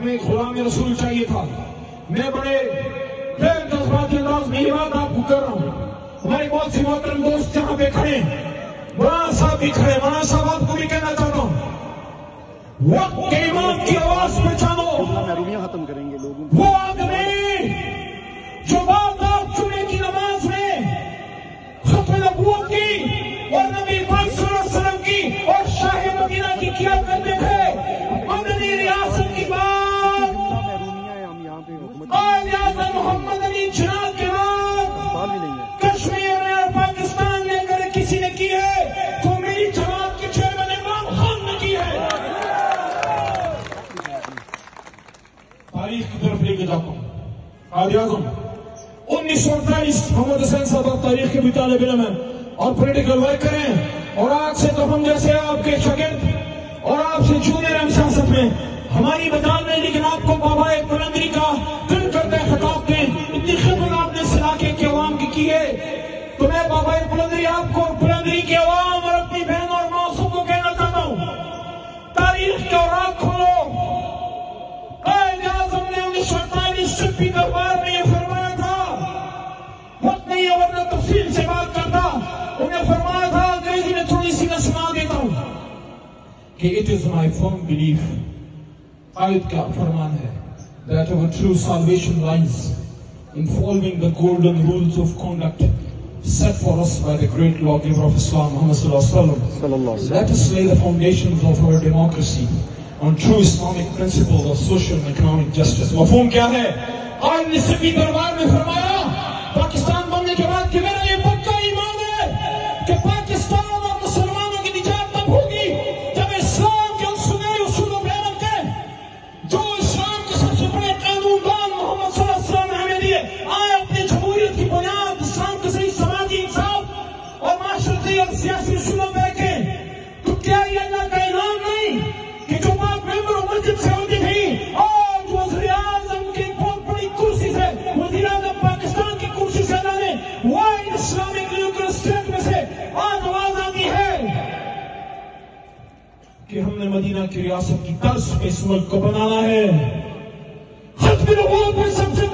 हमें गुलाम रसूल चाहिए था। मैं बड़े जज्बाती अंदाज में ये बात आपको कर रहा हूँ। हमारे बहुत से मोहतरम दोस्त जहाँ पे खड़े, मौलाना साहब भी खड़े, मौलाना साहब आपको भी कहना चाहता हूँ, वक्त के इमाम की आवाज पहचानो। खत्म करेंगे लोगों वो आदमी जो बात आप जुमे की नमाज में खत्म नबूवत की और नबी पाक सल्लल्लाहु अलैहि वसल्लम की और शाह मदीना की किया करते थे, मदनी रियासत की बात मोहम्मद अली जिन्ना के बाद कश्मीर में और पाकिस्तान में अगर किसी ने की है तो मेरी जमात के चेयरमैन इमरान खान ने की है। तारीख की तरफ लेके जाता हूँ। कायद-ए-आज़म 1948 मोहम्मद हुसैन साहब तारीख के भी तालिब इल्म हैं और पॉलिटिकल वर्कर हैं, और आज से तो हम जैसे आपके शागिर्द और आपसे जूनियर हैं सियासत में, हमारी मजाल में, लेकिन आपको बाबा बुलंदरी का दिल करते खिताब दें, इतनी खिदमत आपने इस इलाके के अवाम की है, तो मैं बाबा बुलंदरी आपको बुलंदरी के अवाम और अपनी बहन और मौसू को कहना चाहता हूँ, तारीख के औराक खोलो। कायद-ए-आज़म ने 1948 सिप्पी दरबार में यह फरमाया था, वक्त नहीं है वरना तफसील से बात करता, उन्हें फरमाया था, अंग्रेजी में थोड़ी सी मैं सुना देता हूँ कि it is my firm belief, कायद का फरमान है, that our true salvation lies in following the golden rules of conduct set for us by the great lawgiver of Islam, Muhammad sallallahu alaihi wasallam. Let us lay the foundations of our democracy on true Islamic principles of social and economic justice. मफ़हूम क्या है? आज ने सिप्पी दरबार में फरमाया, पाकिस्तान बनने के बाद कि मेरा ये पक्का ईमान है कि पाकिस्तान और मुसलमानों की निजात तब होगी जब इस्लाम के उन सुनहरे उसूलों पे अमल करें जो इस्लाम के सबसे बड़े कानूनदान मोहम्मद सल्लल्लाहु अलैहि वसल्लम ने हमें दिए। आए अपनी जमहूरियत की बुनियाद इस्लाम के सही समाजी इंसाफ और माशरती और सियासी उसूलों पे रखें। तो क्या ये अल्लाह का इनाम नहीं कि जो बात मेंबर मस्जिद से होती थी आज वज़ीर आज़म की बहुत बड़ी कुर्सी से, वज़ीर आज़म पाकिस्तान की कुर्सी से अल्लाह ने वाइड इस्लामिक न्यूक्लियर स्टेट में से आज आवाज आती है कि हमने मदीना की रियासत की तर्ज पे इस मुल्क को बनाना है। खत्म नबूवत में सबसे